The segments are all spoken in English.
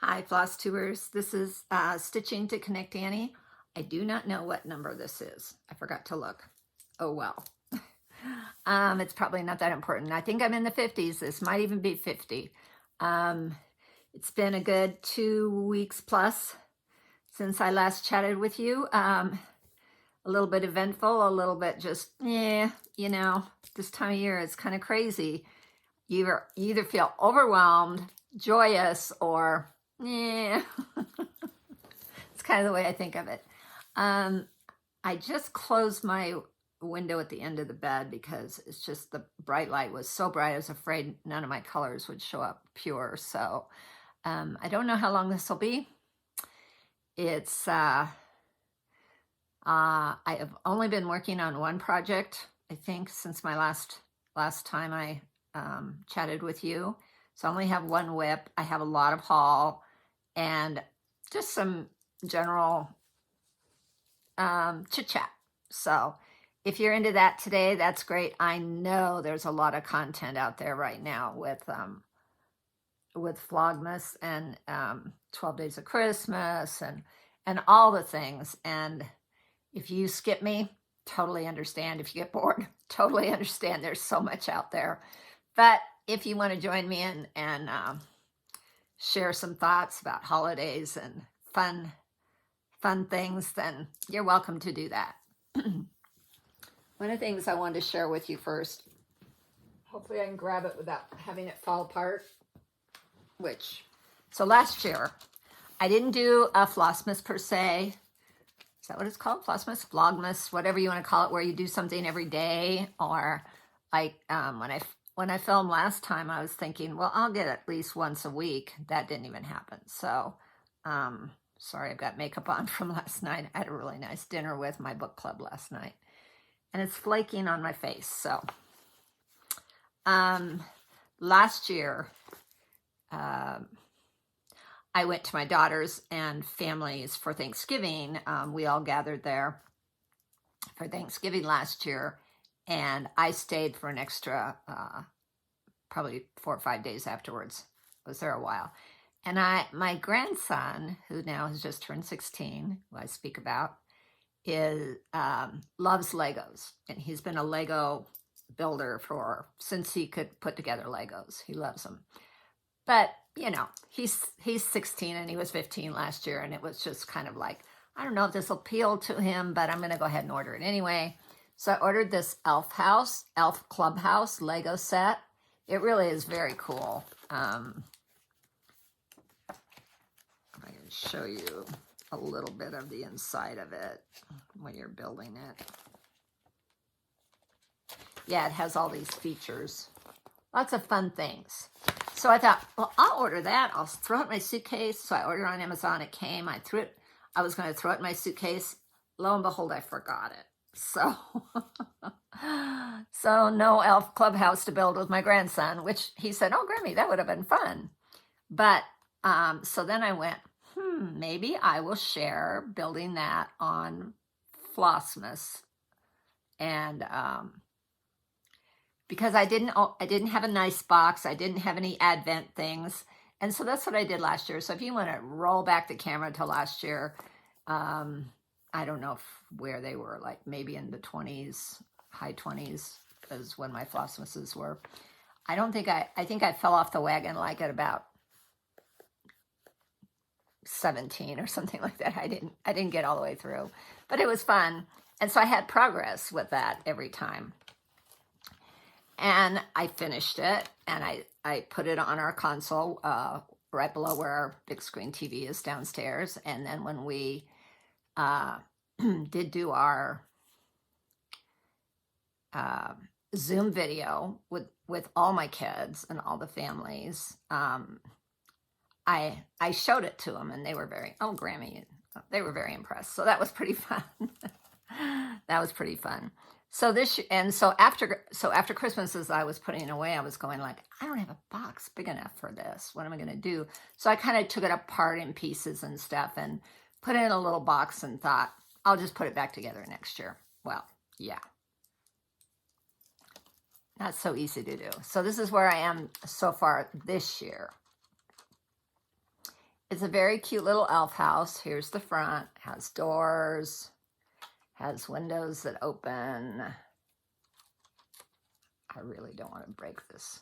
Hi, Flosstubers. This is Stitching to Connect Annie. I do not know what number this is. I forgot to look. Oh, well. It's probably not that important. I think I'm in the 50s. This might even be 50. It's been a good 2 weeks plus since I last chatted with you. A little bit eventful, a little bit just, this time of year is kind of crazy. You either feel overwhelmed, joyous, or it's kind of the way I think of it. I just closed my window at the end of the bed because it's just the bright light was so bright. I was afraid none of my colors would show up pure. So I don't know how long this will be. It's I have only been working on one project, I think, since my last time I chatted with you. So I only have one WIP. I have a lot of haul and just some general chit chat. So if you're into that today, that's great. I know there's a lot of content out there right now with Vlogmas and 12 Days of Christmas and all the things. And if you skip me, totally understand. If you get bored, totally understand. There's so much out there. But if you want to join me and share some thoughts about holidays and fun things, then you're welcome to do that. One of the things I wanted to share with you first, hopefully I can grab it without having it fall apart, so last year, I didn't do a Flossmas per se. Is that what it's called? Flossmas? Vlogmas, whatever you want to call it, where you do something every day. Or like when I filmed last time, I was thinking, well, I'll get at least once a week. That didn't even happen. So, sorry, I've got makeup on from last night. I had a really nice dinner with my book club last night. And it's flaking on my face. So, last year, I went to my daughter's and family's for Thanksgiving. We all gathered there for Thanksgiving last year, and I stayed for an extra, probably 4 or 5 days afterwards. I was there a while. And my grandson, who now has just turned 16, who I speak about, loves Legos, and he's been a Lego builder since he could put together Legos. He loves them. But, he's 16 and he was 15 last year, and it was just kind of like, I don't know if this will appeal to him, but I'm going to go ahead and order it anyway. So I ordered this Elf Clubhouse Lego set. It really is very cool. I can show you a little bit of the inside of it when you're building it. Yeah, it has all these features. Lots of fun things. So I thought, well, I'll order that. I'll throw it in my suitcase. So I ordered on Amazon. It came. I was going to throw it in my suitcase. Lo and behold, I forgot it. So, so no Elf Clubhouse to build with my grandson, which he said, oh, Grammy, that would have been fun. But so then I went, maybe I will share building that on Flossmas. And because I didn't have a nice box. I didn't have any Advent things. And so that's what I did last year. So if you want to roll back the camera to last year, I don't know where they were, like maybe in the 20s, high 20s is when my Flossmases were. I think I fell off the wagon like at about 17 or something like that. I didn't get all the way through, but it was fun. And so I had progress with that every time. And I finished it, and I put it on our console right below where our big screen TV is downstairs. And then when we did do our Zoom video with all my kids and all the families, I showed it to them, and they were Grammy, they were very impressed. So that was pretty fun. That was pretty fun. So after Christmas, as I was putting it away, I was going like, I don't have a box big enough for this. What am I going to do? So I kind of took it apart in pieces and stuff and put it in a little box and thought, I'll just put it back together next year. Well, yeah. Not so easy to do. So this is where I am so far this year. It's a very cute little elf house. Here's the front. Has doors. Has windows that open. I really don't want to break this.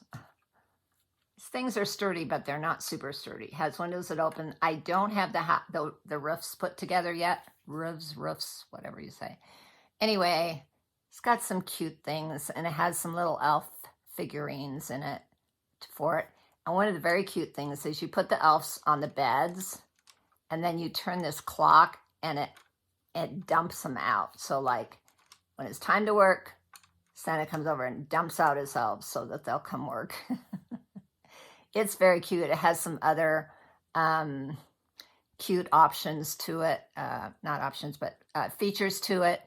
These things are sturdy, but they're not super sturdy. Has windows that open. I don't have the roofs put together yet. Roofs, whatever you say. Anyway, it's got some cute things, and it has some little elf figurines in it for it. And one of the very cute things is you put the elves on the beds, and then you turn this clock, and it dumps them out. So like when it's time to work, Santa comes over and dumps out his elves so that they'll come work. It's very cute. It has some other cute options to it. Not options, but features to it.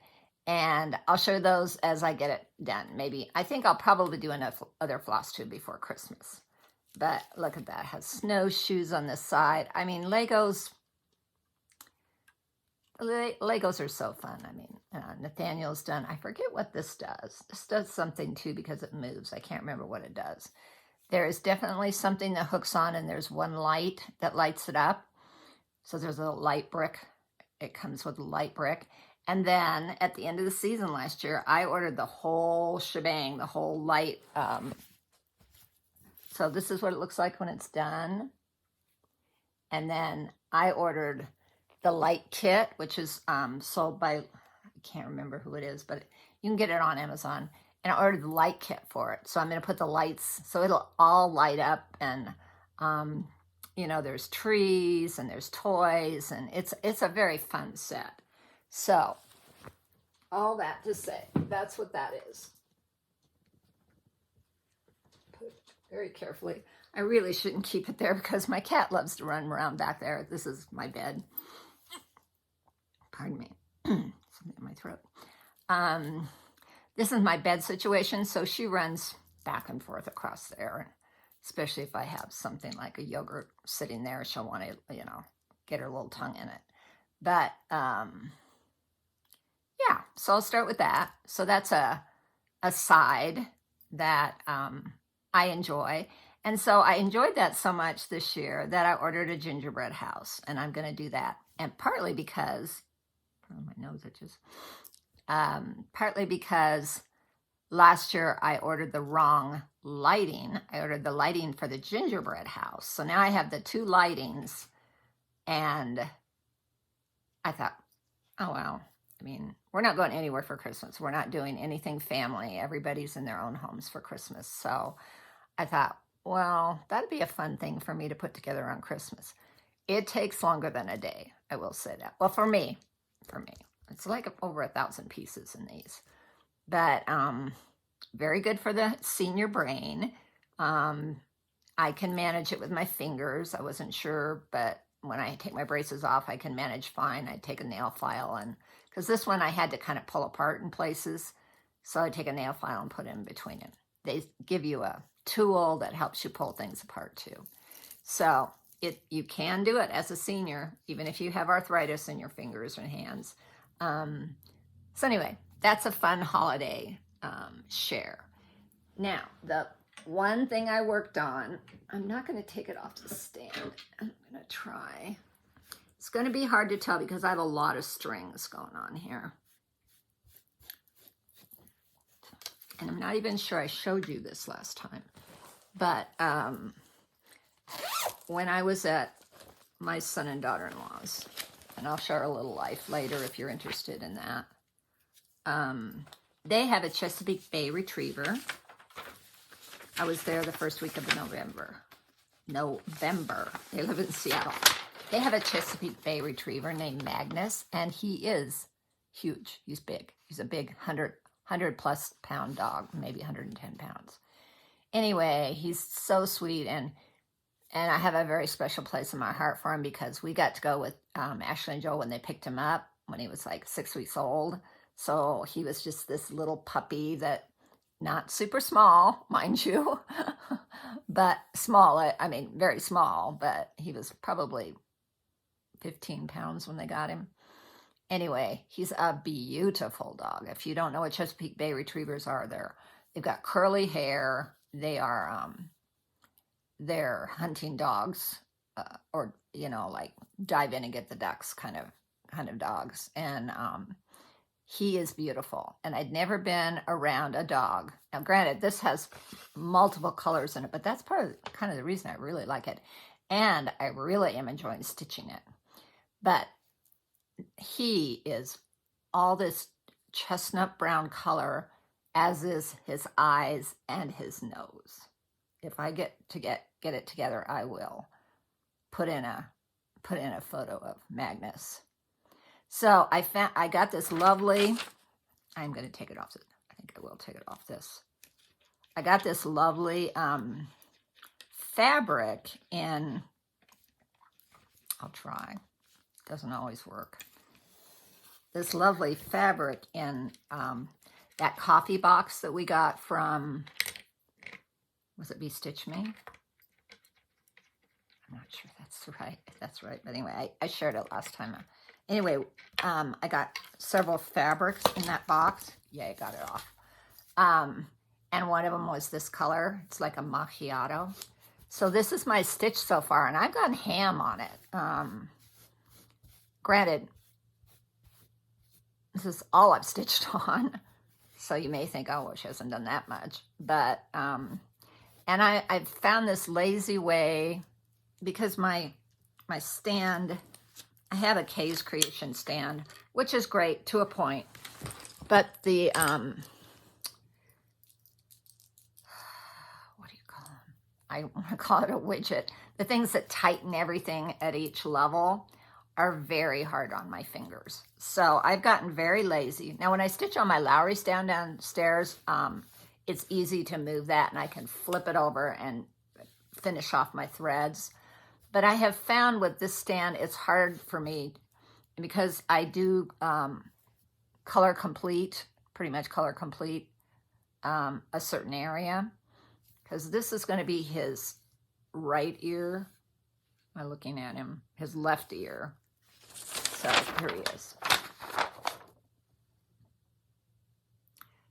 And I'll show those as I get it done. Maybe, I think I'll probably do another Flosstube before Christmas. But look at that. It has snowshoes on the side. I mean, Legos are so fun. I mean, Nathaniel's done, I forget what this does. This does something too because it moves. I can't remember what it does. There is definitely something that hooks on, and there's one light that lights it up. So there's a light brick. It comes with a light brick. And then at the end of the season last year, I ordered the whole shebang, the whole light. So this is what it looks like when it's done. And then I ordered the light kit, which is sold by, I can't remember who it is, but you can get it on Amazon. And I ordered the light kit for it. So I'm going to put the lights, so it'll all light up. And, you know, there's trees and there's toys, and it's a very fun set. So, all that to say, that's what that is. Put it very carefully. I really shouldn't keep it there because my cat loves to run around back there. This is my bed. Pardon me. Something in my throat. This is my bed situation, so she runs back and forth across there. Especially if I have something like a yogurt sitting there, she'll want to, you know, get her little tongue in it. But, yeah, so I'll start with that. So that's a side that I enjoy. And so I enjoyed that so much this year that I ordered a gingerbread house, and I'm going to do that. And partly because, oh, my nose itches, partly because last year I ordered the wrong lighting. I ordered the lighting for the gingerbread house. So now I have the two lightings, and I thought, oh, well, I mean, we're not going anywhere for Christmas. We're not doing anything family. Everybody's in their own homes for Christmas. So I thought, well, that'd be a fun thing for me to put together on Christmas. It takes longer than a day, I will say that. Well, for me, it's like over 1,000 pieces in these. But very good for the senior brain. I can manage it with my fingers. I wasn't sure, but when I take my braces off, I can manage fine. I take a nail file, and because this one I had to kind of pull apart in places, so I take a nail file and put it in between it. They give you a tool that helps you pull things apart too. So you can do it as a senior, even if you have arthritis in your fingers and hands. So anyway, that's a fun holiday share. Now, the one thing I worked on, I'm not going to take it off the stand. I'm going to try. It's going to be hard to tell because I have a lot of strings going on here. And I'm not even sure I showed you this last time. But when I was at my son and daughter-in-law's, and I'll share a little life later if you're interested in that, they have a Chesapeake Bay Retriever. I was there the first week of November. They live in Seattle. They have a Chesapeake Bay Retriever named Magnus, and he is huge. He's big. He's a big 100 plus pound dog, maybe 110 pounds. Anyway, he's so sweet, and I have a very special place in my heart for him because we got to go with Ashley and Joel when they picked him up when he was like 6 weeks old. So he was just this little puppy that, not super small, mind you, but small. I mean, very small, but he was probably 15 pounds when they got him. Anyway, he's a beautiful dog. If you don't know what Chesapeake Bay Retrievers are, they've got curly hair. They're hunting dogs. or, you know, like dive in and get the ducks kind of dogs. And he is beautiful. And I'd never been around a dog. Now, granted, this has multiple colors in it, but that's kind of the reason I really like it. And I really am enjoying stitching it. But he is all this chestnut brown color, as is his eyes and his nose. If I get it together, I will put in a photo of Magnus. So I got this lovely, I'm going to take it off. I think I will take it off this. I got this lovely fabric in, I'll try, doesn't always work. This lovely fabric in that coffee box that we got from, was it Be Stitch Me? I'm not sure if that's right. But anyway, I shared it last time. Anyway, I got several fabrics in that box. Yeah, I got it off. And one of them was this color. It's like a macchiato. So this is my stitch so far, and I've gone ham on it. Granted, this is all I've stitched on. So you may think, oh, well, she hasn't done that much. But, and I've found this lazy way, because my stand, I have a Kay's Creation stand, which is great to a point. But the, what do you call them? I want to call it a widget. The things that tighten everything at each level are very hard on my fingers. So I've gotten very lazy. Now, when I stitch on my Lowry stand downstairs, it's easy to move that, and I can flip it over and finish off my threads. But I have found with this stand, it's hard for me, because I do color complete, pretty much color complete a certain area, because this is going to be his right ear. Am I looking at him? His left ear. So here he is.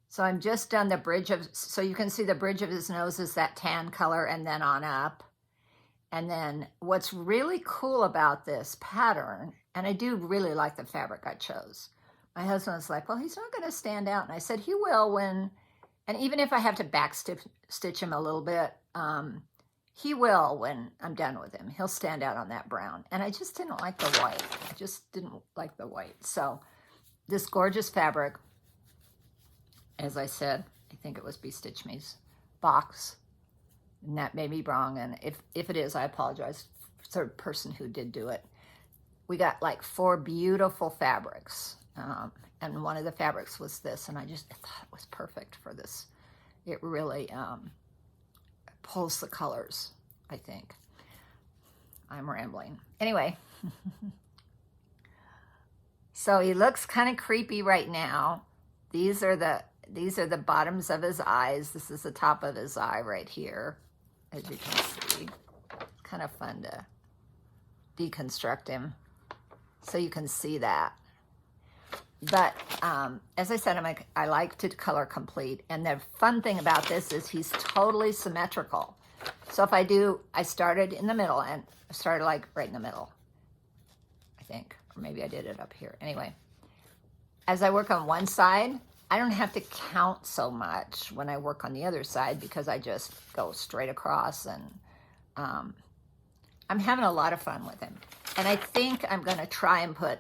So I'm just done the bridge of, so you can see the bridge of his nose is that tan color, and then on up. And then what's really cool about this pattern, and I do really like the fabric I chose. My husband was like, well, he's not going to stand out. And I said, he will when, and even if I have to back stitch him a little bit, he will when I'm done with him. He'll stand out on that brown. And I just didn't like the white. I just didn't like the white. So this gorgeous fabric, as I said, I think it was Be Stitch Me's box. And that may be wrong. And if it is, I apologize for the person who did do it. We got like 4 beautiful fabrics. And one of the fabrics was this. And I thought it was perfect for this. It really pulls the colors, I think. I'm rambling. Anyway. So he looks kind of creepy right now. These are the bottoms of his eyes. This is the top of his eye right here, as you can see. Kind of fun to deconstruct him so you can see that. But as I said, I like to color complete. And the fun thing about this is he's totally symmetrical. So if I started in the middle, and I started like right in the middle, I think. Or maybe I did it up here. Anyway, as I work on one side, I don't have to count so much when I work on the other side, because I just go straight across, and I'm having a lot of fun with him. And I think I'm going to try and put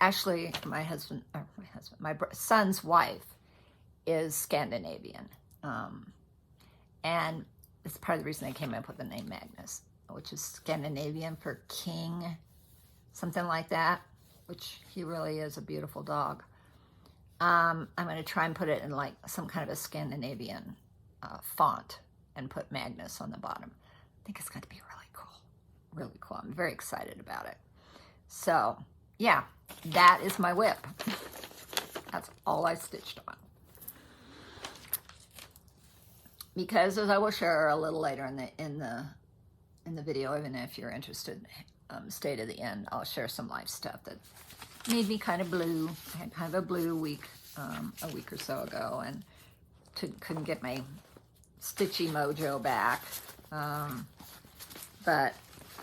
actually my son's wife is Scandinavian. And it's part of the reason I came up with the name Magnus, which is Scandinavian for king, something like that, which he really is a beautiful dog. I'm going to try and put it in like some kind of a Scandinavian font and put Magnus on the bottom. I think it's going to be really cool. Really cool. I'm very excited about it. So, yeah, that is my WIP. That's all I stitched on. Because, as I will share a little later in the video, even if you're interested, stay to the end. I'll share some life stuff that made me kind of blue. I had kind of a blue week a week or so ago, and couldn't get my stitchy mojo back. But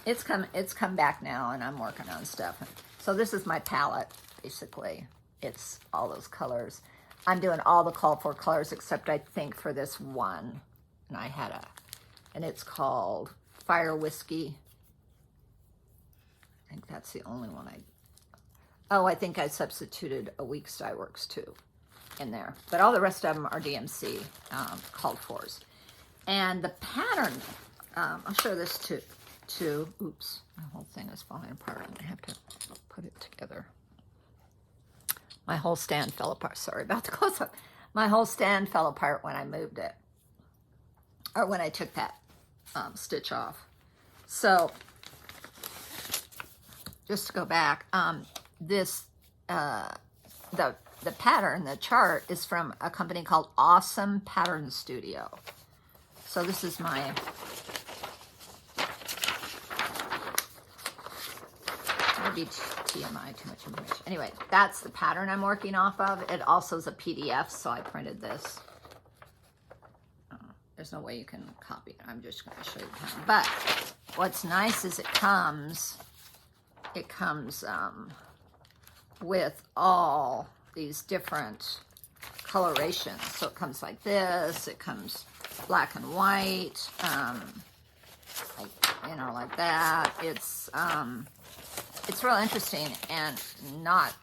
it's come back now, and I'm working on stuff. So this is my palette, basically. It's all those colors. I'm doing all the called for colors except I think for this one. And I had and it's called Fire Whiskey. I think that's the only one I think I substituted a Weeks Dye Works too in there. But all the rest of them are DMC called fors. And the pattern, I'll show this too. Oops, my whole thing is falling apart. I have to put it together. My whole stand fell apart. Sorry about the close-up. My whole stand fell apart when I moved it, or when I took that stitch off. So just to go back, the pattern, the chart, is from a company called Awesome Pattern Studio. So this is my maybe TMI, too much information. Anyway, that's the pattern I'm working off of. It also is a PDF, so I printed this. There's no way you can copy it. I'm just going to show you the pattern. But what's nice is it comes with all these different colorations. So it comes like this. It comes black and white, like that. It's real interesting and not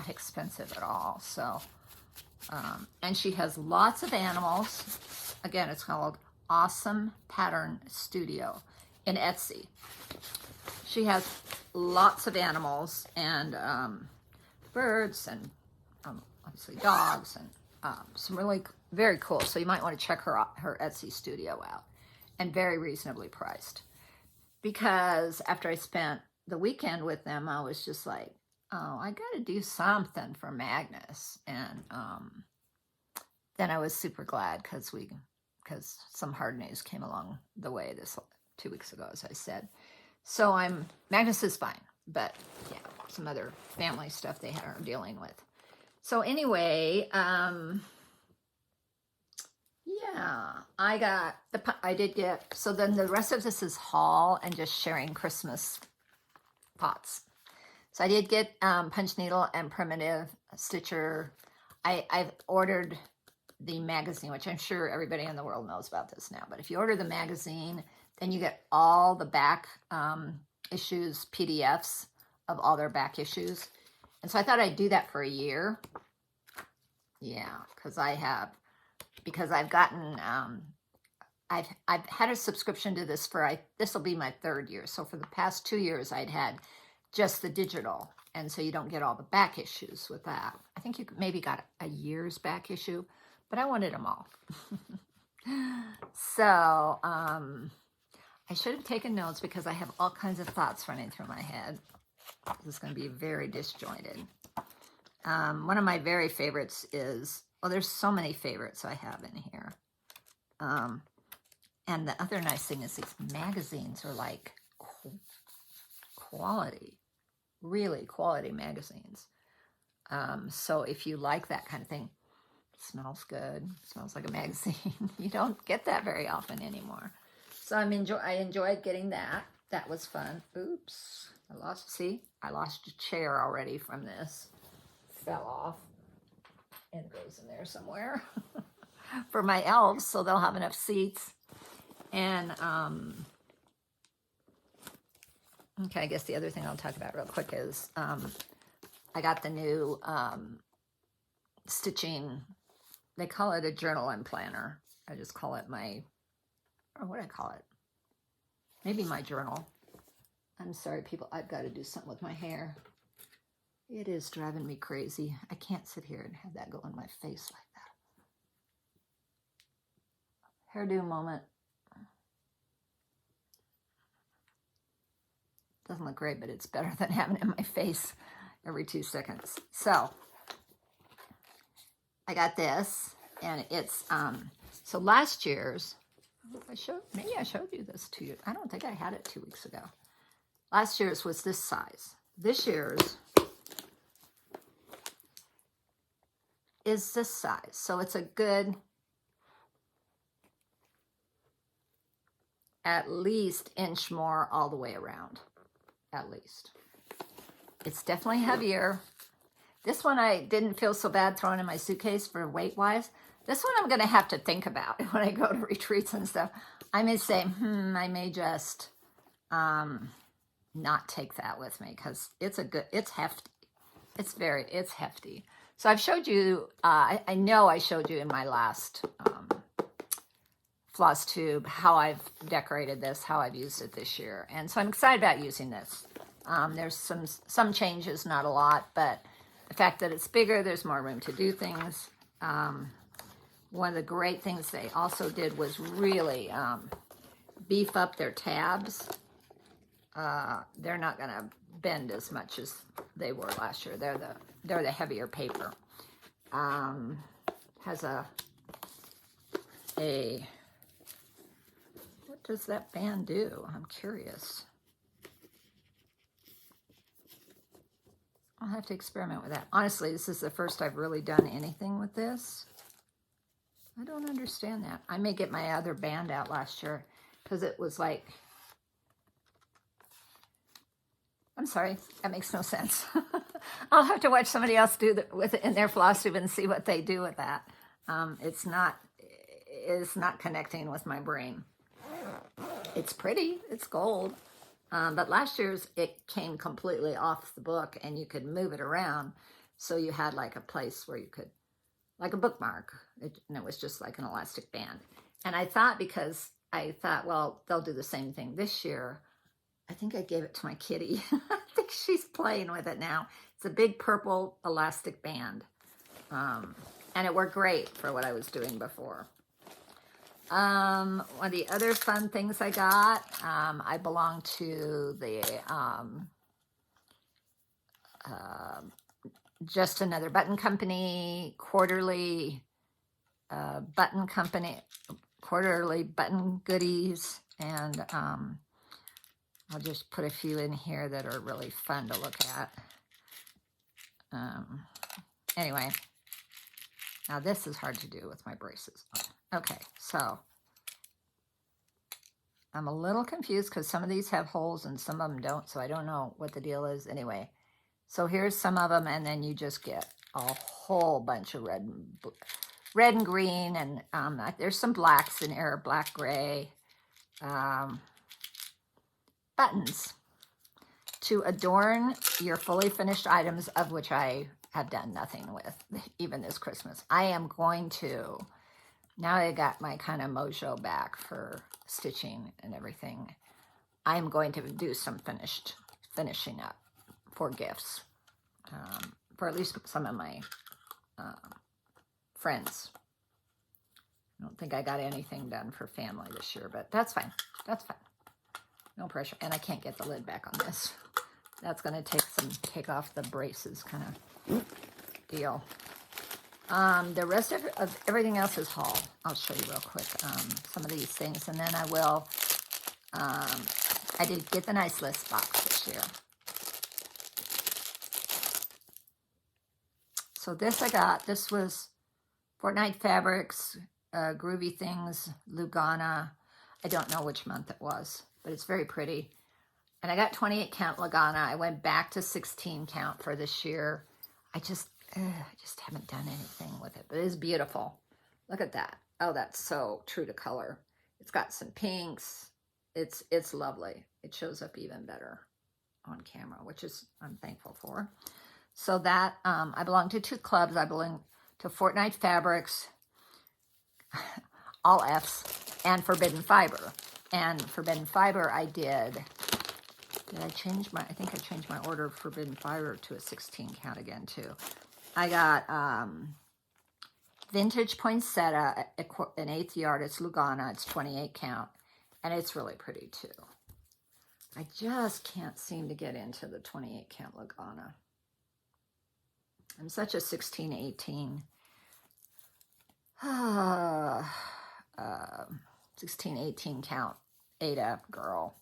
expensive at all. So, and she has lots of animals. Again, it's called Awesome Pattern Studio in Etsy. She has lots of animals and birds and obviously dogs and some really very cool. So you might want to check her Etsy studio out, and very reasonably priced. Because after I spent the weekend with them, I was just like, oh, I got to do something for Magnus. And then I was super glad because some hard news came along the way 2 weeks ago, as I said. So Magnus is fine, but yeah, some other family stuff they are dealing with. So anyway, yeah, so then the rest of this is haul and just sharing Christmas pots. So I did get punch needle and primitive stitcher. I've ordered the magazine, which I'm sure everybody in the world knows about this now. But if you order the magazine, then you get all the back issues, PDFs of all their back issues. And so I thought I'd do that for a year. Yeah, because I've gotten, I've had a subscription to this this will be my 3rd year. So for the past 2 years, I'd had just the digital. And so you don't get all the back issues with that. I think you maybe got a year's back issue, but I wanted them all. So I should have taken notes because I have all kinds of thoughts running through my head. This is going to be very disjointed. One of my very favorites is, there's so many favorites I have in here. And the other nice thing is these magazines are like quality, really quality magazines. So if you like that kind of thing, it smells good, smells like a magazine. You don't get that very often anymore. So I enjoyed getting that. That was fun. Oops, I lost a chair already from this. Fell off and it goes in there somewhere for my elves, so they'll have enough seats. And okay, I guess the other thing I'll talk about real quick is I got the new stitching. They call it a journal and planner. I just call it what do I call it? Maybe my journal. I'm sorry, people. I've got to do something with my hair. It is driving me crazy. I can't sit here and have that go in my face like that. Hairdo moment. Doesn't look great, but it's better than having it in my face every 2 seconds. So I got this, and it's so last year's. Maybe I showed you this to you. I don't think I had it 2 weeks ago. Last year's was this size. This year's is this size. So it's a good, at least inch more all the way around, at least. It's definitely heavier. This one I didn't feel so bad throwing in my suitcase for weight-wise. This one I'm going to have to think about when I go to retreats and stuff. I may say, I may just not take that with me because it's hefty. It's hefty. So I've showed you, I know I showed you in my last Flosstube how I've decorated this, how I've used it this year. And so I'm excited about using this. There's some changes, not a lot, but the fact that it's bigger, there's more room to do things. One of the great things they also did was really beef up their tabs. They're not going to bend as much as they were last year. They're the heavier paper. Has a what does that band do? I'm curious. I'll have to experiment with that. Honestly, this is the first I've really done anything with this. I don't understand that. I may get my other band out last year because it was like, I'm sorry, that makes no sense. I'll have to watch somebody else do that with it in their Flosstube and see what they do with that. It's not connecting with my brain. It's pretty, it's gold. But last year's, it came completely off the book and you could move it around. So you had like a place where you could, like a bookmark, and it was just like an elastic band. And I thought, well, they'll do the same thing this year. I think I gave it to my kitty. I think she's playing with it now. It's a big purple elastic band. And it worked great for what I was doing before. One of the other fun things I got, I belong to the Just Another Button Company, quarterly button goodies, and I'll just put a few in here that are really fun to look at. Anyway, now this is hard to do with my braces. Okay, so I'm a little confused because some of these have holes and some of them don't, so I don't know what the deal is. Anyway, so here's some of them, and then you just get a whole bunch of red and green, and there's some blacks in here, black, gray, buttons to adorn your fully finished items, of which I have done nothing with, even this Christmas. I am going to, now I got my kind of mojo back for stitching and everything, I'm going to do some finishing up for gifts, for at least some of my friends. I don't think I got anything done for family this year, but that's fine. That's fine. No pressure. And I can't get the lid back on this. That's going to take off the braces kind of deal. The rest of everything else is haul. I'll show you real quick some of these things, and then I will. I did get the nice list box this year. So this I got. This was Fortnite Fabrics, Groovy Things, Lugana. I don't know which month it was, but it's very pretty. And I got 28 count Lugana. I went back to 16 count for this year. I just haven't done anything with it, but it is beautiful. Look at that. Oh, that's so true to color. It's got some pinks. It's lovely. It shows up even better on camera, which is I'm thankful for. So that I belong to two clubs. I belong to Fortnite Fabrics, all F's, and Forbidden Fiber. And Forbidden Fiber I did I change I think I changed my order of Forbidden Fiber to a 16 count again too. I got vintage poinsettia, an 8th yard. It's Lugana. It's 28 count. And it's really pretty too. I just can't seem to get into the 28 count Lugana. I'm such a 16, 18. 16, 18 count Ada girl.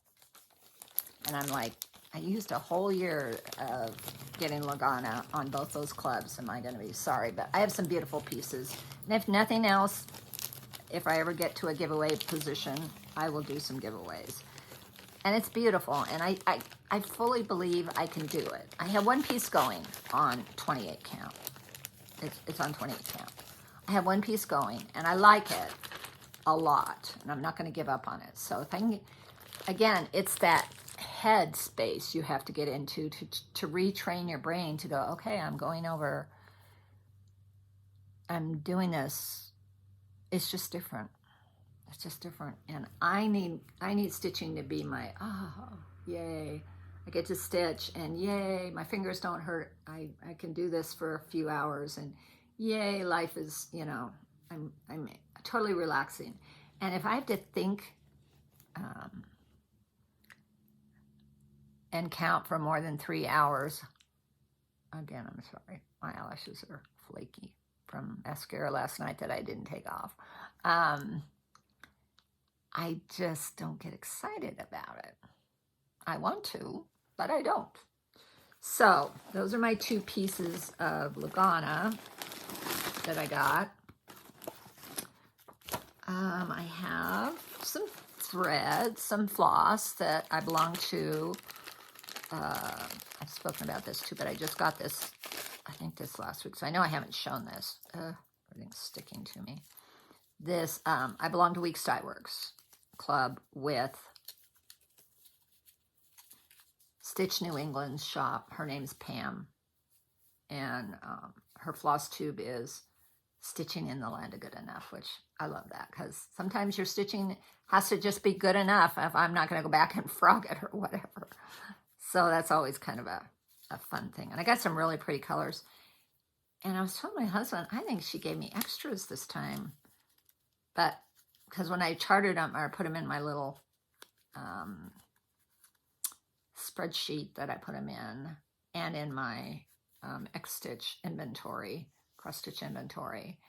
And I'm like, I used a whole year of getting Lugana on both those clubs. Am I going to be sorry? But I have some beautiful pieces. And if nothing else, if I ever get to a giveaway position, I will do some giveaways. And it's beautiful, and I fully believe I can do it. I have one piece going on 28 count. It's on 28 count. I have one piece going, and I like it a lot, and I'm not going to give up on it. So if I can, again, it's that head space you have to get into to retrain your brain to go, okay, I'm going over, I'm doing this. It's just different. It's just different. And I need stitching to be my, oh, yay. I get to stitch, and yay, my fingers don't hurt. I can do this for a few hours, and yay, life is, you know, I'm totally relaxing. And if I have to think and count for more than 3 hours, again, I'm sorry, my eyelashes are flaky from mascara last night that I didn't take off. I just don't get excited about it. I want to, but I don't. So those are my 2 pieces of Lugana that I got. I have some thread, some floss that I belong to. I've spoken about this too, but I just got this, I think this last week. So I know I haven't shown this. Everything's sticking to me. This, I belong to Weeks Dye Works Club with Stitch New England's shop. Her name's Pam, and her Flosstube is Stitching in the Land of Good Enough, which I love that, because sometimes your stitching has to just be good enough if I'm not going to go back and frog it or whatever. So that's always kind of a fun thing. And I got some really pretty colors. And I was telling my husband, I think she gave me extras this time. But because when I charted them or put them in my little spreadsheet that I put them in, and in my X-Stitch inventory, cross-stitch inventory,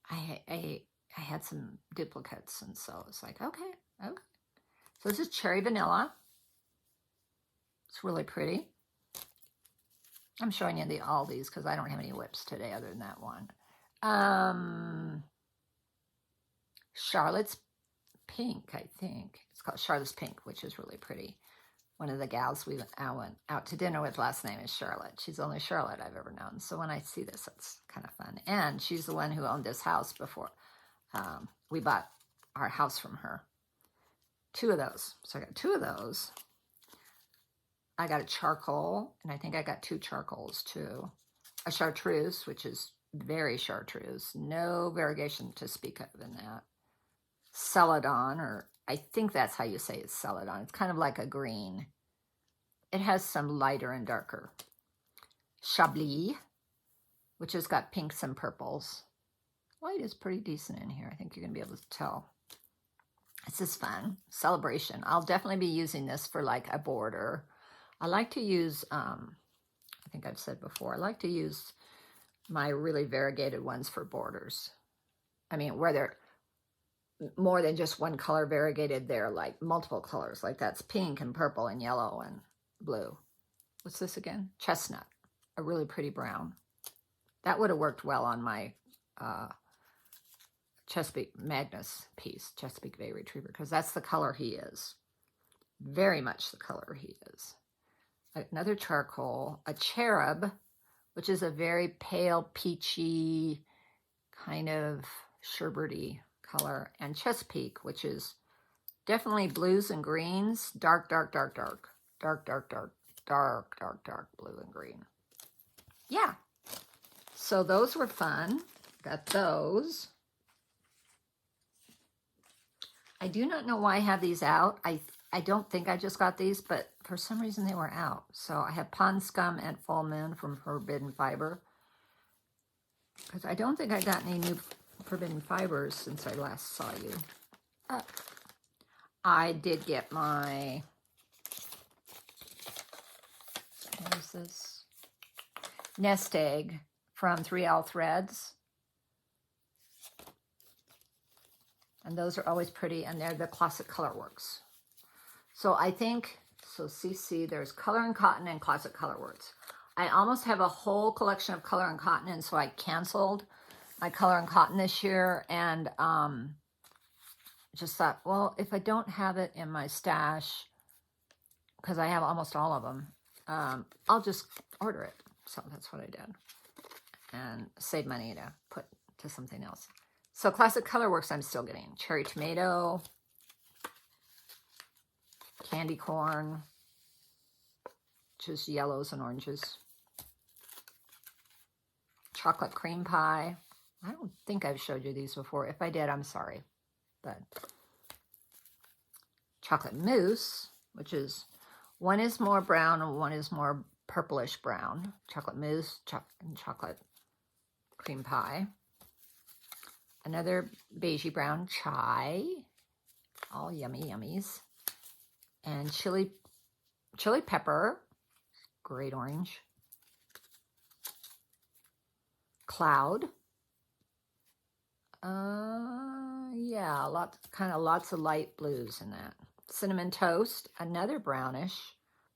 I had some duplicates, and so it's like, okay. So this is Cherry Vanilla. It's really pretty. I'm showing you all these because I don't have any WIPs today other than that one. Charlotte's Pink, I think. It's called Charlotte's Pink, which is really pretty. One of the gals we went out to dinner with last name is Charlotte. She's the only Charlotte I've ever known. So when I see this, it's kind of fun. And she's the one who owned this house before we bought our house from her. 2 of those. So I got 2 of those. I got a charcoal, and I think I got 2 charcoals too. A chartreuse, which is very chartreuse. No variegation to speak of in that. Celadon, or I think that's how you say it, Celadon. It's kind of like a green. It has some lighter and darker. Chablis, which has got pinks and purples. White is pretty decent in here. I think you're going to be able to tell. This is fun. Celebration. I'll definitely be using this for like a border. I like to use, I think I've said before, I like to use my really variegated ones for borders. I mean, where they're more than just one color variegated, they're like multiple colors. Like that's pink and purple and yellow and blue. What's this again? Chestnut, a really pretty brown. That would have worked well on my Chesapeake Magnus piece, Chesapeake Bay Retriever, because that's the color he is. Very much the color he is. Another charcoal, a cherub, which is a very pale, peachy, kind of sherbety color, and Chesapeake, which is definitely blues and greens, dark blue and green. Yeah, so those were fun. Got those. I do not know why I have these out. I don't think I just got these, but for some reason they were out. So I have Pond Scum and Full Moon from Forbidden Fiber, because I don't think I got any new Forbidden Fibers since I last saw you. I did get my, what is this? Nest Egg from 3L Threads. And those are always pretty, and they're the Classic Colorworks. So I think, so CC, there's Color and Cotton and Classic Colorworks. I almost have a whole collection of Color and Cotton, and so I canceled my Color and Cotton this year, and just thought, well, if I don't have it in my stash, because I have almost all of them, I'll just order it. So that's what I did. And save money to put to something else. So Classic Colorworks I'm still getting. Cherry tomato, candy corn, just yellows and oranges. Chocolate cream pie. I don't think I've showed you these before. If I did, I'm sorry. But chocolate mousse, which is, one is more brown and one is more purplish brown. Chocolate mousse and chocolate cream pie. Another beigey brown chai. All yummy yummies. And chili pepper. Great orange. Cloud. Yeah, lots of light blues in that. Cinnamon toast, another brownish.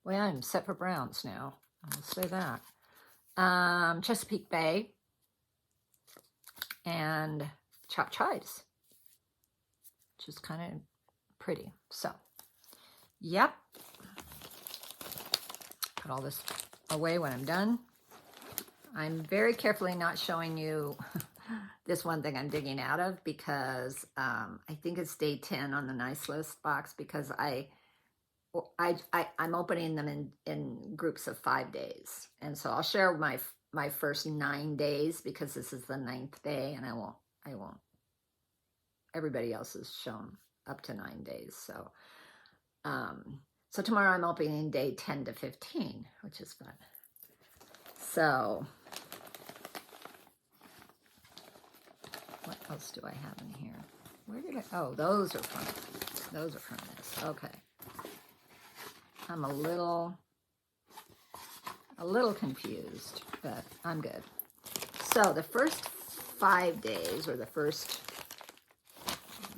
Well, I'm set for browns now. I'll say that. Chesapeake Bay and chopped chives, which is kind of pretty. So, yep. Put all this away when I'm done. I'm very carefully not showing you this one thing I'm digging out of because I think it's day 10 on the nice list box because I'm opening them in groups of 5 days. And so I'll share my first 9 days because this is the 9th day and I won't, everybody else is shown up to 9 days. So, so tomorrow I'm opening day 10 to 15, which is fun. So, what else do I have in here? Where did oh, those are from this. Okay. I'm a little confused, but I'm good. So the first 5 days, or the first,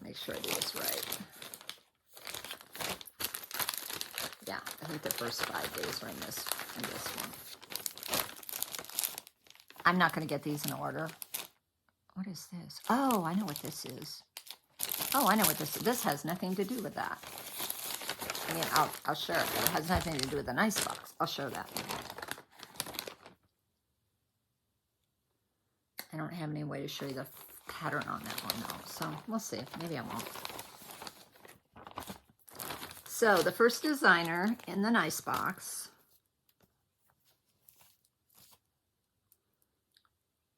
make sure I do this right. Yeah, I think the first 5 days are in this one. I'm not going to get these in order. What is this? Oh, I know what this is. Oh, I know what this is. This has nothing to do with that. I mean, I'll share it, but it has nothing to do with the nice box. I'll show that. I don't have any way to show you the pattern on that one, though. So we'll see. Maybe I won't. So the first designer in the nice box.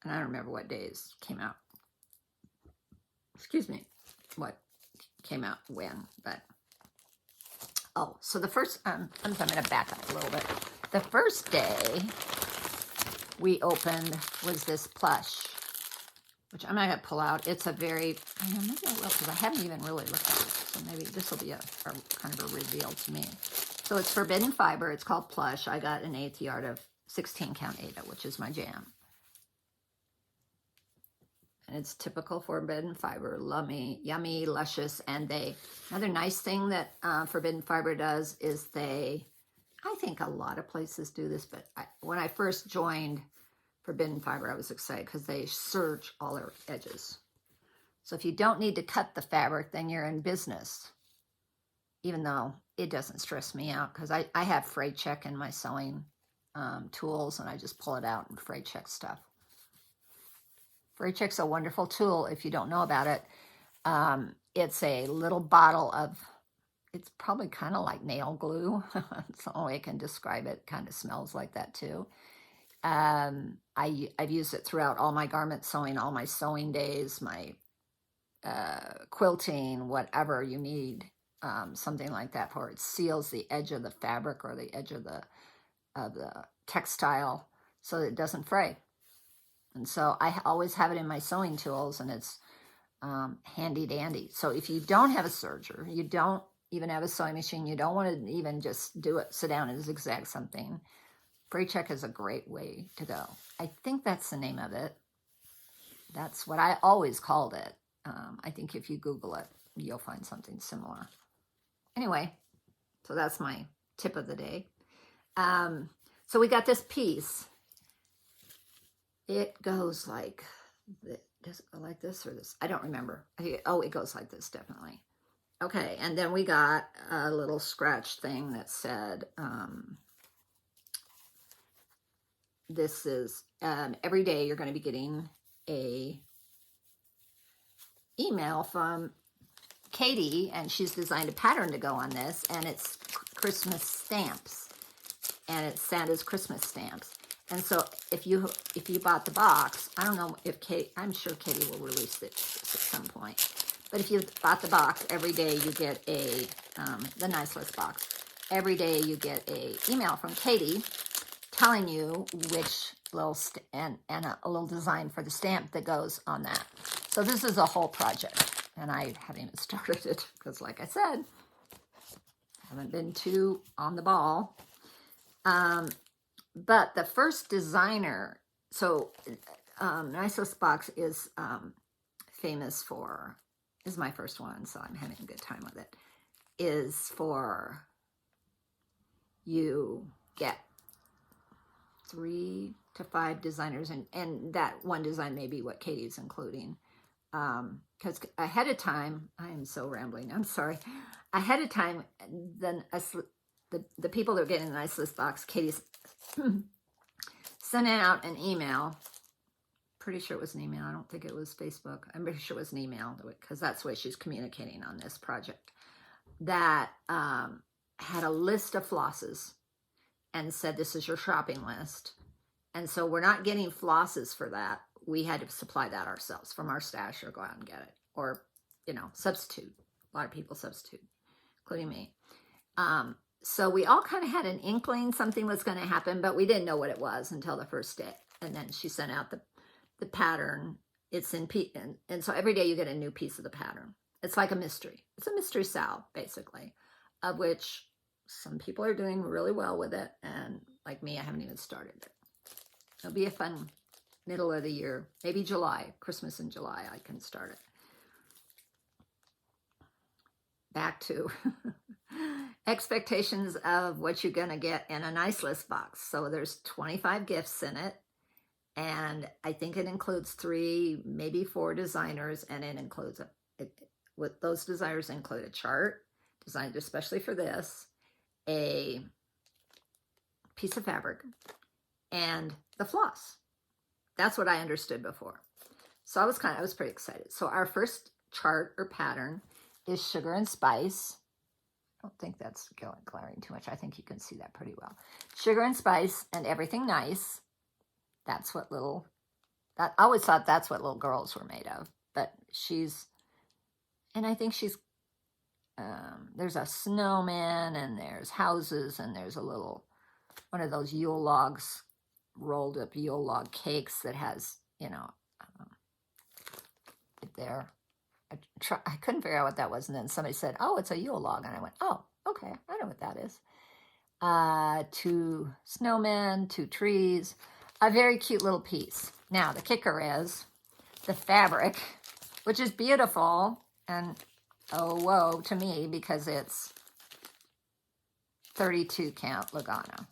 And I don't remember what days came out. Excuse me. What came out when, but. Oh, so the first, I'm going to back up a little bit. The first day we opened was this plush, which I'm not going to pull out. It's a very, maybe I will, because I haven't even really looked at it. So maybe this will be a kind of a reveal to me. So it's Forbidden Fiber. It's called Plush. I got an 1/8 yard of 16 count Aida, which is my jam. And it's typical Forbidden Fiber, yummy, luscious, and another nice thing that Forbidden Fiber does is I think a lot of places do this, but when I first joined Forbidden Fiber, I was excited because they serge all their edges. So if you don't need to cut the fabric, then you're in business, even though it doesn't stress me out because I have fray check in my sewing tools, and I just pull it out and fray check stuff. Fray check's a wonderful tool if you don't know about it. It's a little bottle of, it's probably kind of like nail glue. It's the only way I can describe it. Kind of smells like that too. I've used it throughout all my garment sewing, all my sewing days, my quilting, whatever you need, something like that, for it seals the edge of the fabric or the edge of the textile so that it doesn't fray. And so I always have it in my sewing tools, and it's handy dandy. So if you don't have a serger, you don't even have a sewing machine, you don't want to even just do it, sit down and zigzag something, fray check is a great way to go. I think that's the name of it. That's what I always called it. I think if you Google it, you'll find something similar. Anyway, so that's my tip of the day. So we got this piece. It goes like, does it go like this or this? I don't remember. Oh, it goes like this, definitely. Okay, and then we got a little scratch thing that said, this is, every day you're going to be getting a email from Katie, and she's designed a pattern to go on this, and it's Christmas stamps, and it's Santa's Christmas stamps. And so if you bought the box, I don't know if Katie, I'm sure Katie will release it at some point. But if you bought the box, every day you get a, the nice list box. Every day you get a email from Katie telling you which little, and a little design for the stamp that goes on that. So this is a whole project, and I haven't even started it because, like I said, I haven't been too on the ball. But the first designer, so Nice List Box is famous for, is my first one, so I'm having a good time with it, is for you get 3 to 5 designers, and that one design may be what Katie's including. Because ahead of time, I am so rambling, I'm sorry. Ahead of time, then the people that are getting the Nice List Box, Katie's sending out an email. Pretty sure it was an email. I don't think it was Facebook. I'm pretty sure it was an email, because that's the way she's communicating on this project. That had a list of flosses and said, this is your shopping list. And so we're not getting flosses for that. We had to supply that ourselves from our stash, or go out and get it. Or, you know, substitute. A lot of people substitute, including me. So we all kind of had an inkling something was going to happen, but we didn't know what it was until the first day. And then she sent out the pattern. It's in, and so every day you get a new piece of the pattern. It's like a mystery. It's a mystery salve, basically, of which some people are doing really well with it. And like me, I haven't even started it. It'll be a fun middle of the year, maybe July, Christmas in July, I can start it. Back to expectations of what you're going to get in a Nice List box. So there's 25 gifts in it. And I think it includes 3, maybe 4 designers. And it includes, with those designers include a chart designed especially for this, a piece of fabric, and the floss. That's what I understood before. So I was pretty excited. So our first chart or pattern is Sugar and Spice. I don't think that's glaring too much. I think you can see that pretty well. Sugar and Spice and Everything Nice. That's what I always thought that's what little girls were made of. But and I think she's, there's a snowman, and there's houses, and there's a little, one of those Yule logs, rolled up Yule log cakes that has, you know, there. I couldn't figure out what that was, and then somebody said, oh, it's a Yule log, and I went, oh, okay, I know what that is. 2 snowmen, 2 trees, a very cute little piece. Now, the kicker is the fabric, which is beautiful, and oh, whoa, to me, because it's 32 count Lugano.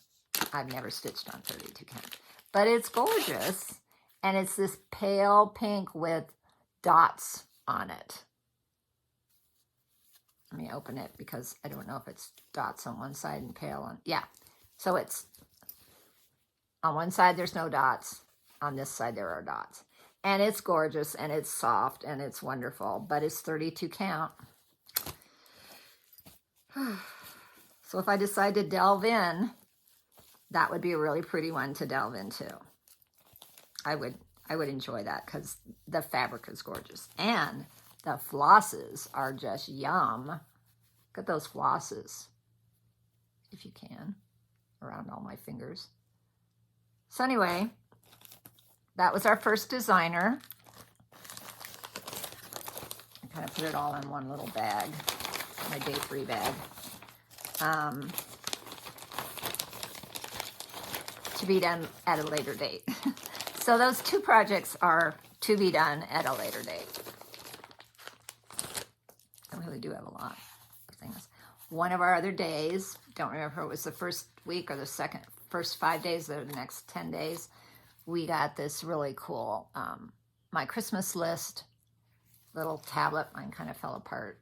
I've never stitched on 32 count, but it's gorgeous, and it's this pale pink with dots on it. Let me open it because I don't know if it's dots on one side and pale on, yeah. So it's, on one side there's no dots, on this side there are dots. And it's gorgeous, and it's soft, and it's wonderful, but it's 32 count. So if I decide to delve in, that would be a really pretty one to delve into. I would enjoy that because the fabric is gorgeous. And the flosses are just yum. Look at those flosses, if you can, around all my fingers. So anyway, that was our first designer. I kind of put it all in one little bag, my day 3 bag. To be done at a later date. So those 2 projects are to be done at a later date. I really do have a lot of things. One of our other days, don't remember if it was the first week or the first 5 days or the next 10 days, we got this really cool, my Christmas list, little tablet. Mine kind of fell apart.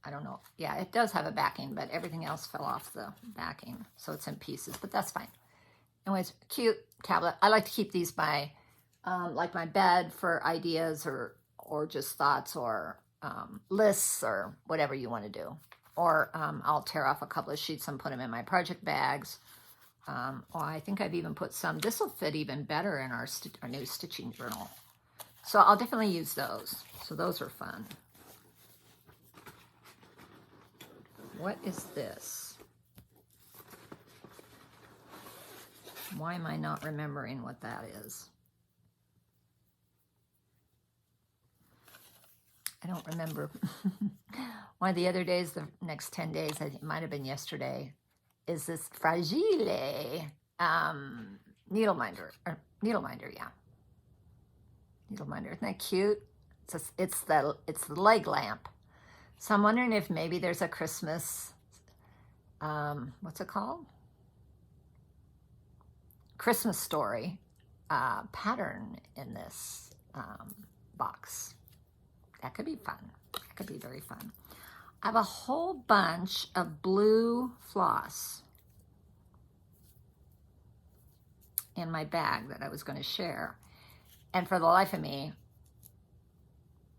I don't know. Yeah, it does have a backing, but everything else fell off the backing. So it's in pieces, but that's fine. Anyways, cute tablet. I like to keep these by like my bed for ideas or just thoughts or lists or whatever you want to do. Or I'll tear off a couple of sheets and put them in my project bags. Or I think I've even put some. This will fit even better in our new stitching journal. So I'll definitely use those. So those are fun. What is this? Why am I not remembering what that is? I don't remember. One of the other days, the next 10 days, I think it might have been yesterday, is this Fragile needle minder. Needle minder, yeah. Needle minder. Isn't that cute? It's the leg lamp. So I'm wondering if maybe there's a Christmas, what's it called? Christmas story pattern in this box. That could be fun. That could be very fun. I have a whole bunch of blue floss in my bag that I was going to share. And for the life of me,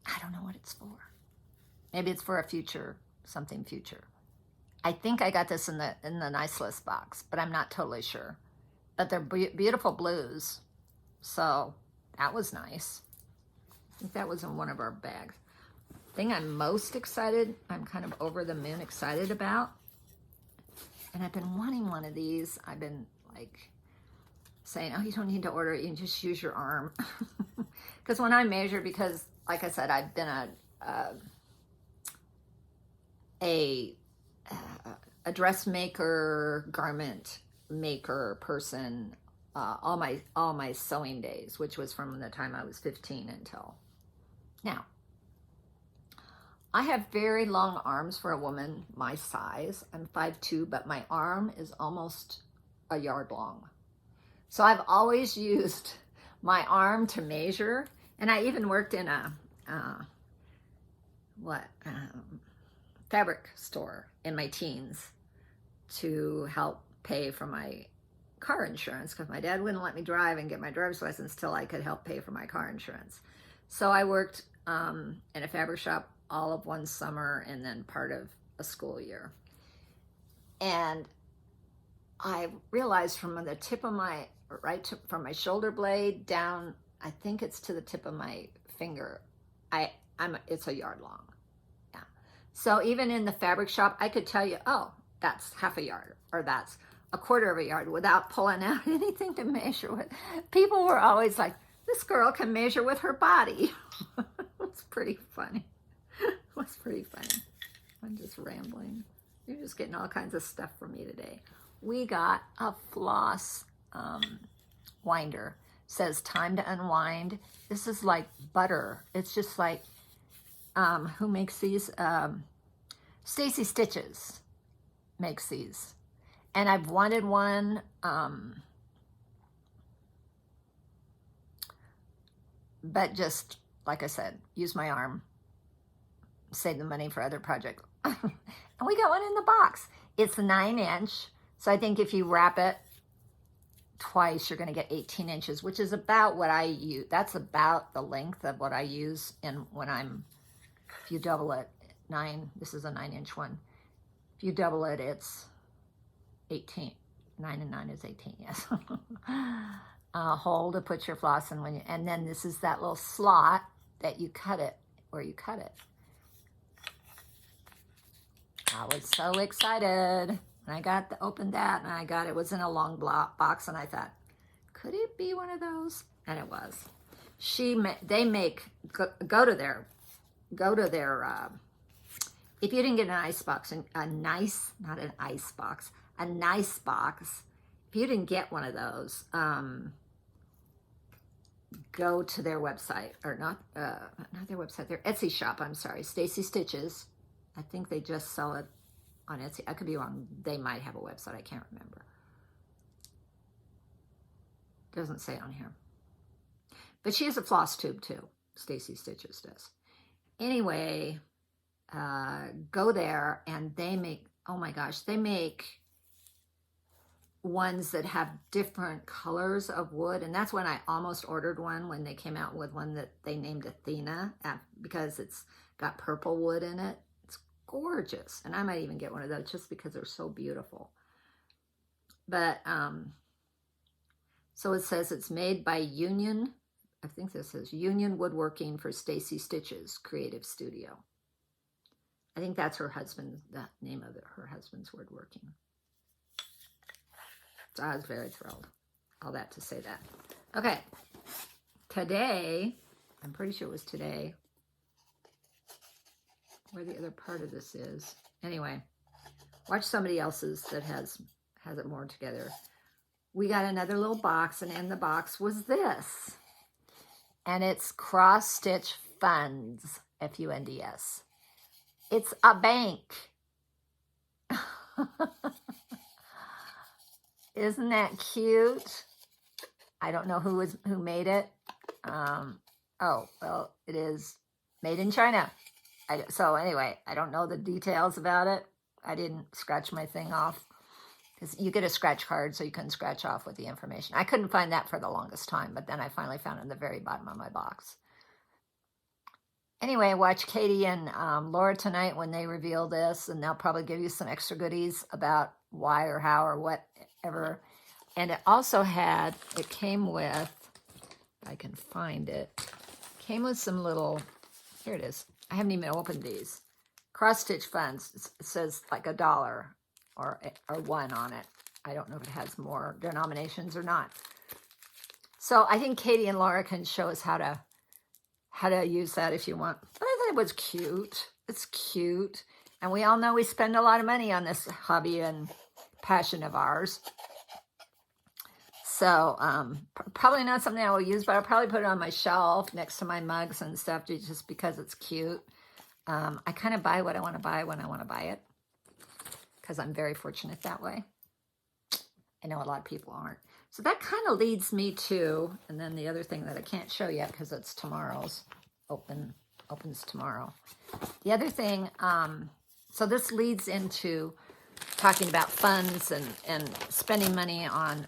I don't know what it's for. Maybe it's for a future, something future. I think I got this in the nice list box, but I'm not totally sure. But they're beautiful blues. So that was nice. I think that was in one of our bags. Thing I'm most excited, I'm kind of over the moon excited about. And I've been wanting one of these. I've been like saying, oh, you don't need to order it. You can just use your arm. Because when I measure, because like I said, I've been a dressmaker, garment maker person all my sewing days, which was from the time I was 15 until now. I have very long arms for a woman my size. I'm 5'2", but my arm is almost a yard long. So I've always used my arm to measure, and I even worked in a fabric store in my teens to help pay for my car insurance, because my dad wouldn't let me drive and get my driver's license till I could help pay for my car insurance. So I worked in a fabric shop all of one summer and then part of a school year. And I realized from the tip of my from my shoulder blade down, I think it's to the tip of my finger, it's a yard long. Yeah. So even in the fabric shop, I could tell you, oh, that's half a yard or that's a quarter of a yard without pulling out anything to measure with. People were always like, this girl can measure with her body. It's pretty funny. It's pretty funny. I'm just rambling. You're just getting all kinds of stuff from me today. We got a floss winder. Says time to unwind. This is like butter. It's just like, who makes these? Stacy Stitches makes these. And I've wanted one, but just, like I said, use my arm, save the money for other projects. And we got one in the box. It's 9-inch, so I think if you wrap it twice, you're gonna get 18 inches, which is about what I use. That's about the length of what I use when if you double it, this is a 9-inch one. If you double it, it's 18. 9 and 9 is 18, yes. Hole to put your floss in and then this is that little slot that you cut it, where you cut it. I was so excited when I opened that, and it was in a long box, and I thought, could it be one of those? And it was. They make, go to their, if you didn't get an ice box, not an ice box, a nice box, if you didn't get one of those, go to their website, or not their website, their Etsy shop, I'm sorry, Stacy Stitches. I think they just sell it on Etsy. I could be wrong. They might have a website. I can't remember. Doesn't say on here. But she has a floss tube too. Stacy Stitches does. Anyway, go there, and they make, oh my gosh, they make ones that have different colors of wood. And that's when I almost ordered one, when they came out with one that they named Athena, because it's got purple wood in it. It's gorgeous. And I might even get one of those just because they're so beautiful. But so it says it's made by Union, I think this is Union Woodworking for Stacy Stitches Creative Studio. I think that's her husband, the name of it, her husband's woodworking. So I was very thrilled. All that to say that. Okay, today, I'm pretty sure it was today, where the other part of this is. Anyway, watch somebody else's that has it more together. We got another little box, and in the box was this. And it's Cross Stitch Funds, F-U-N-D-S. It's a bank. Isn't that cute? I don't know who made it. Oh, well, it is made in China. So anyway, I don't know the details about it. I didn't scratch my thing off, because you get a scratch card, so you can scratch off with the information. I couldn't find that for the longest time, but then I finally found it in the very bottom of my box. Anyway, watch Katie and Laura tonight when they reveal this, and they'll probably give you some extra goodies about why or how or whatever. And it also had, it came with, if I can find it, came with some little, here it is. I haven't even opened these. Cross Stitch Funds. It says like $1 or $1 on it. I don't know if it has more denominations or not. So I think Katie and Laura can show us how to use that if you want. But I thought it was cute. It's cute. And we all know we spend a lot of money on this hobby and passion of ours. So probably not something I will use, but I'll probably put it on my shelf next to my mugs and stuff just because it's cute. I kind of buy what I want to buy when I want to buy it, because I'm very fortunate that way. I know a lot of people aren't. So that kind of leads me to, and then the other thing that I can't show yet because it's tomorrow's, opens tomorrow. The other thing, so this leads into talking about funds and spending money on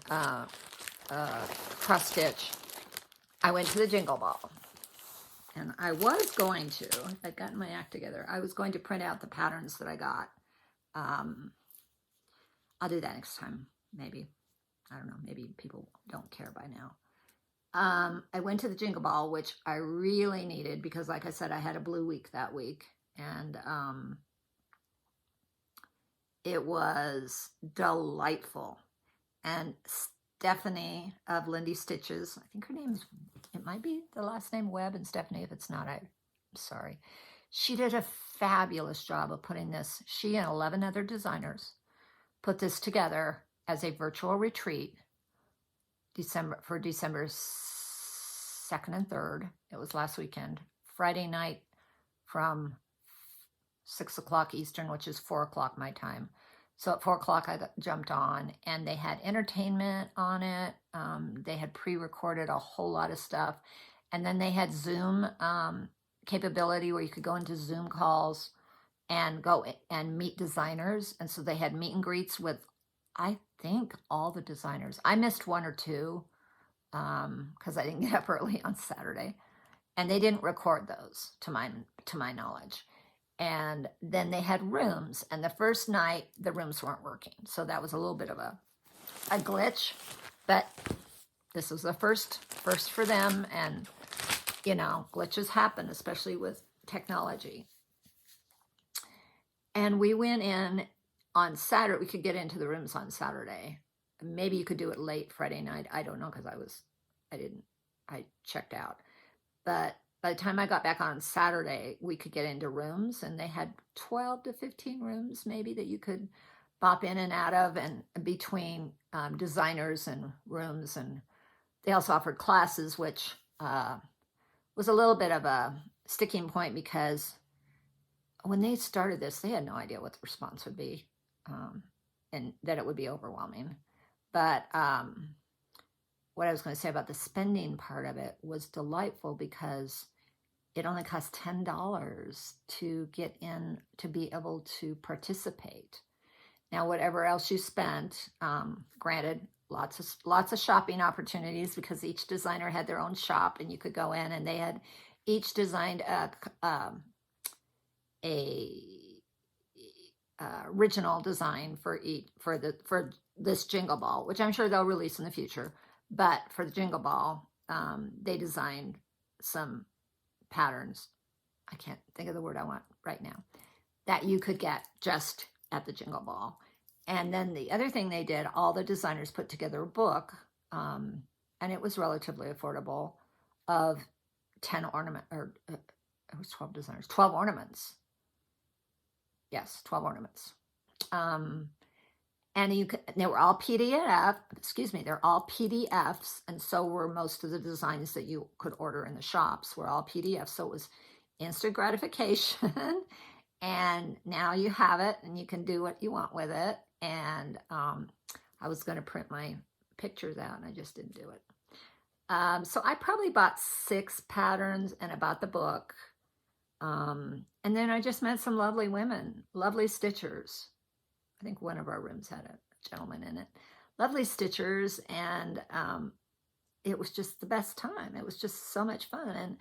cross stitch. I went to the Jingle Ball, and I was going to, I'd gotten my act together, I was going to print out the patterns that I got. I'll do that next time, maybe. I don't know, maybe people don't care by now. I went to the Jingle Ball, which I really needed because, like I said, I had a blue week that week, and it was delightful. And Stephanie of Lindy Stitches, I think her name's, it might be the last name Webb, and Stephanie, if it's not, I'm sorry. She did a fabulous job of putting this. She and 11 other designers put this together as a virtual retreat for December 2nd and 3rd. It was last weekend, Friday night from 6 o'clock Eastern, which is 4 o'clock my time. So at 4 o'clock I jumped on, and they had entertainment on it. They had pre-recorded a whole lot of stuff. And then they had Zoom capability where you could go into Zoom calls and go and meet designers. And so they had meet and greets with, I think, all the designers. I missed one or two because I didn't get up early on Saturday, and they didn't record those to my knowledge. And then they had rooms, and the first night the rooms weren't working, so that was a little bit of a glitch. But this was the first for them, and you know, glitches happen, especially with technology. And we went in on Saturday. We could get into the rooms on Saturday. Maybe you could do it late Friday night. I don't know, because I checked out. But by the time I got back on Saturday, we could get into rooms, and they had 12 to 15 rooms maybe that you could bop in and out of, and between designers and rooms. And they also offered classes, which was a little bit of a sticking point, because when they started this, they had no idea what the response would be, and that it would be overwhelming. But what I was going to say about the spending part of it was delightful, because it only costs $10 to get in, to be able to participate. Now, whatever else you spent, granted, lots of shopping opportunities, because each designer had their own shop, and you could go in, and they had each designed a original design for this Jingle Ball, which I'm sure they'll release in the future. But for the Jingle Ball, they designed some patterns. I can't think of the word I want right now, that you could get just at the Jingle Ball. And then the other thing they did, all the designers put together a book, and it was relatively affordable, of 10 ornament, or it was 12 designers, 12 ornaments. Yes, 12 ornaments. And they were all they're all PDFs, and so were most of the designs that you could order in the shops were all PDFs. So it was instant gratification, and now you have it, and you can do what you want with it. And I was going to print my pictures out, and I just didn't do it. So I probably bought 6 patterns, and I bought the book. And then I just met some lovely women, lovely stitchers. I think one of our rooms had a gentleman in it. Lovely stitchers, and it was just the best time. It was just so much fun.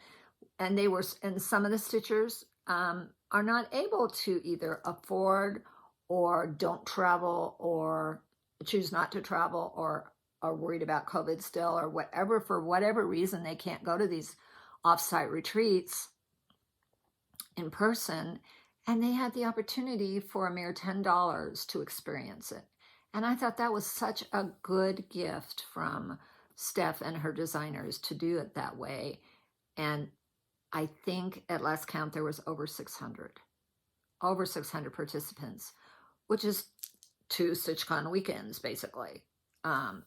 And some of the stitchers are not able to either afford or don't travel or choose not to travel or are worried about COVID still or whatever. For whatever reason, they can't go to these offsite retreats in person, and they had the opportunity for a mere $10 to experience it. And I thought that was such a good gift from Steph and her designers to do it that way. And I think at last count there was over 600 participants, which is 2 StitchCon weekends basically.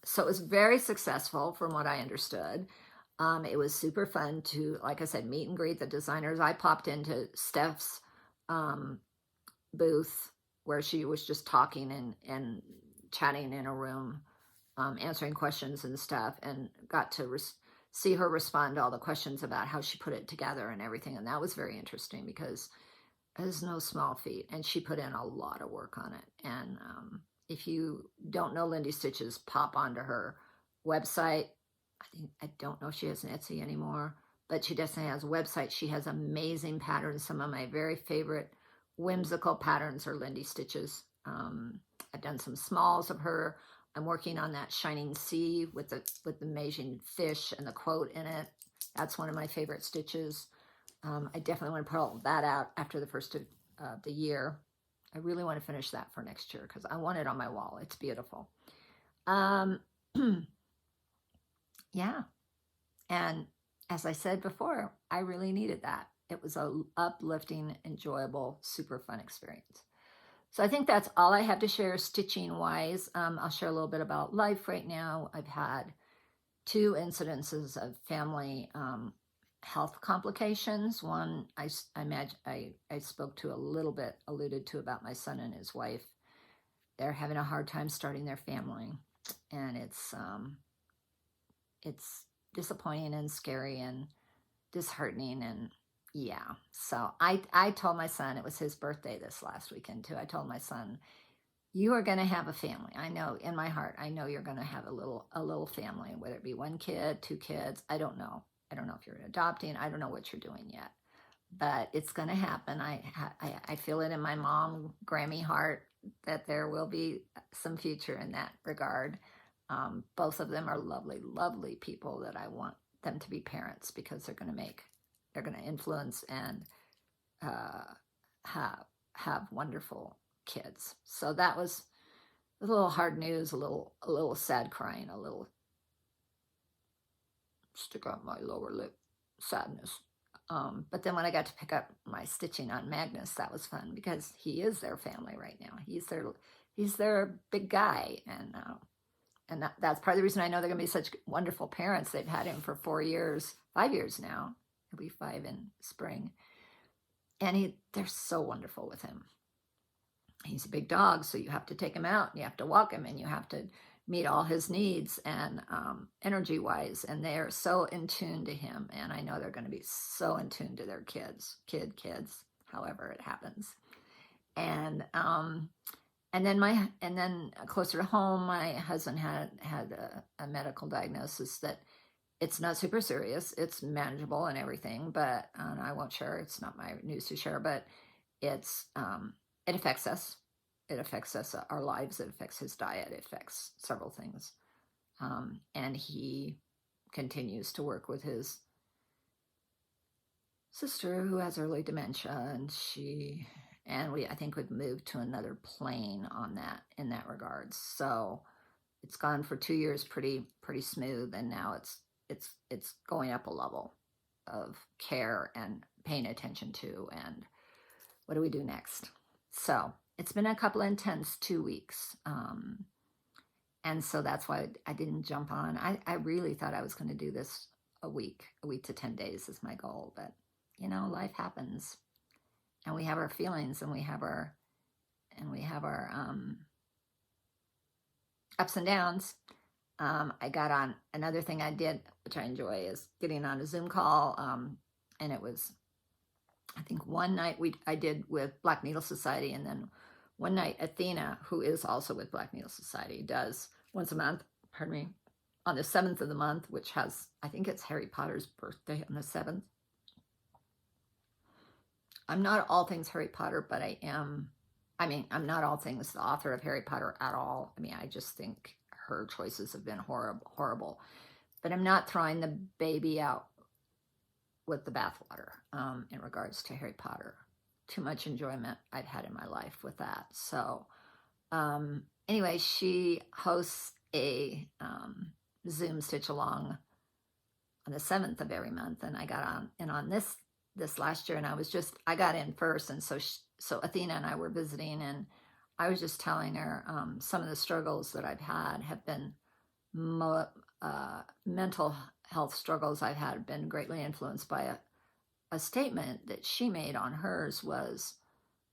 So it was very successful from what I understood. It was super fun to, like I said, meet and greet the designers. I popped into Steph's booth where she was just talking and chatting in a room, answering questions and stuff, and got to see her respond to all the questions about how she put it together and everything. And that was very interesting because it is no small feat, and she put in a lot of work on it. And if you don't know Lindy Stitches, pop onto her website. I don't know if she has an Etsy anymore, but she definitely has a website. She has amazing patterns. Some of my very favorite whimsical patterns are Lindy Stitches. I've done some smalls of her. I'm working on that Shining Sea with the amazing fish and the quote in it. That's one of my favorite stitches. I definitely want to put all that out after the first of the year. I really want to finish that for next year because I want it on my wall. It's beautiful. Yeah. And as I said before, I really needed that. It was a uplifting, enjoyable, super fun experience. So I think that's all I have to share stitching wise. I'll share a little bit about life right now. I've had 2 incidences of family health complications. One I imagine I spoke to a little bit, alluded to, about my son and his wife. They're having a hard time starting their family, and it's disappointing and scary and disheartening. And yeah, so I told my son, it was his birthday this last weekend too. I told my son, you are going to have a family. I know in my heart, I know you're going to have a little family, whether it be 1 kid, 2 kids. I don't know if you're adopting. I don't know what you're doing yet, but it's going to happen. I feel it in my mom, Grammy heart, that there will be some future in that regard. Both of them are lovely, lovely people that I want them to be parents, because they're going to influence and have wonderful kids. So that was a little hard news, a little sad crying, a little stick out my lower lip sadness. But then when I got to pick up my stitching on Magnus, that was fun because he is their family right now. He's their big guy, and that's part of the reason I know they're going to be such wonderful parents. They've had him for 5 years now. He'll be 5 in spring, and they're so wonderful with him. He's a big dog, so you have to take him out, and you have to walk him, and you have to meet all his needs and energy wise, and they are so in tune to him, and I know they're going to be so in tune to their kids, however it happens. And then closer to home, my husband had a medical diagnosis that it's not super serious, it's manageable and everything, but I won't share, it's not my news to share, but it's it affects us. It affects us, our lives. It affects his diet. It affects several things. And he continues to work with his sister who has early dementia, and I think we've moved to another plane on that, in that regard. So it's gone for 2 years pretty smooth, and now it's going up a level of care and paying attention to, and what do we do next? So it's been a couple of intense 2 weeks. And so that's why I didn't jump on. I really thought I was going to do this a week to 10 days is my goal. But, you know, life happens, and we have our feelings, and we have our ups and downs. I got on, another thing I did, which I enjoy, is getting on a Zoom call. And it was, I think one night I did with Black Needle Society, and then one night Athena, who is also with Black Needle Society, does once a month, on the 7th of the month, which has, I think it's Harry Potter's birthday on the 7th. I'm not all things Harry Potter, but I'm not all things the author of Harry Potter at all. I mean, I just think her choices have been horrible. But I'm not throwing the baby out with the bathwater in regards to Harry Potter. Too much enjoyment I've had in my life with that. So anyway, she hosts a Zoom stitch along on the 7th of every month, and I got on this last year, and I got in first, and so Athena and I were visiting, and I was just telling her some of the struggles that I've had have been mental health struggles I've had, been greatly influenced by a statement that she made on hers was,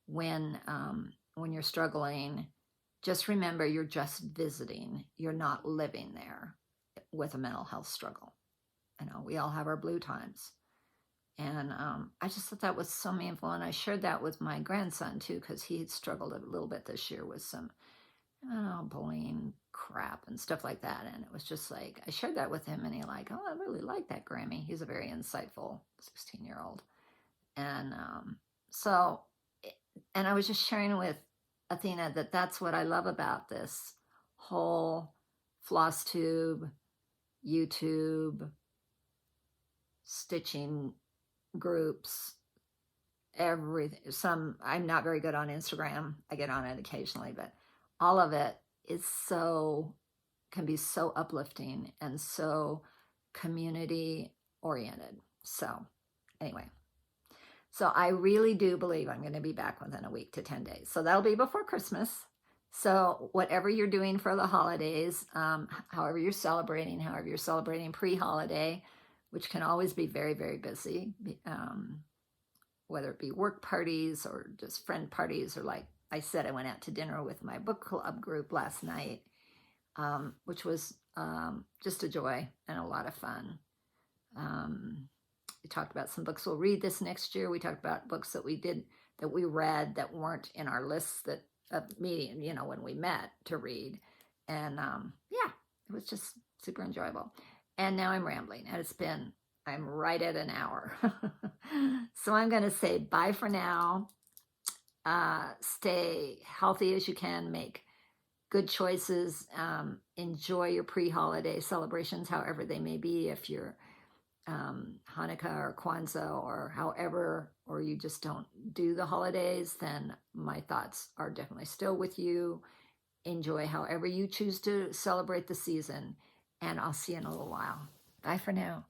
when you're struggling, just remember you're just visiting. You're not living there with a mental health struggle. You know, we all have our blue times. And I just thought that was so meaningful. And I shared that with my grandson too, because he had struggled a little bit this year with some bullying crap and stuff like that. And it was just like, I shared that with him, and he like, oh, I really like that, Grammy. He's a very insightful 16-year-old. And and I was just sharing with Athena that that's what I love about this whole Flosstube, YouTube, stitching groups, everything. I'm not very good on Instagram. I get on it occasionally, but all of it is can be so uplifting and so community oriented. So anyway, so I really do believe I'm going to be back within a week to 10 days. So that'll be before Christmas. So whatever you're doing for the holidays, however you're celebrating pre-holiday, which can always be very, very busy, whether it be work parties or just friend parties, or like I said, I went out to dinner with my book club group last night, which was just a joy and a lot of fun. We talked about some books we'll read this next year. We talked about books that we read that weren't in our lists of meeting, you know, when we met to read. And yeah, it was just super enjoyable. And now I'm rambling, and I'm right at an hour. So I'm going to say bye for now. Stay healthy as you can, make good choices, enjoy your pre-holiday celebrations, however they may be, if you're Hanukkah or Kwanzaa or however, or you just don't do the holidays, then my thoughts are definitely still with you. Enjoy however you choose to celebrate the season, and I'll see you in a little while. Bye for now.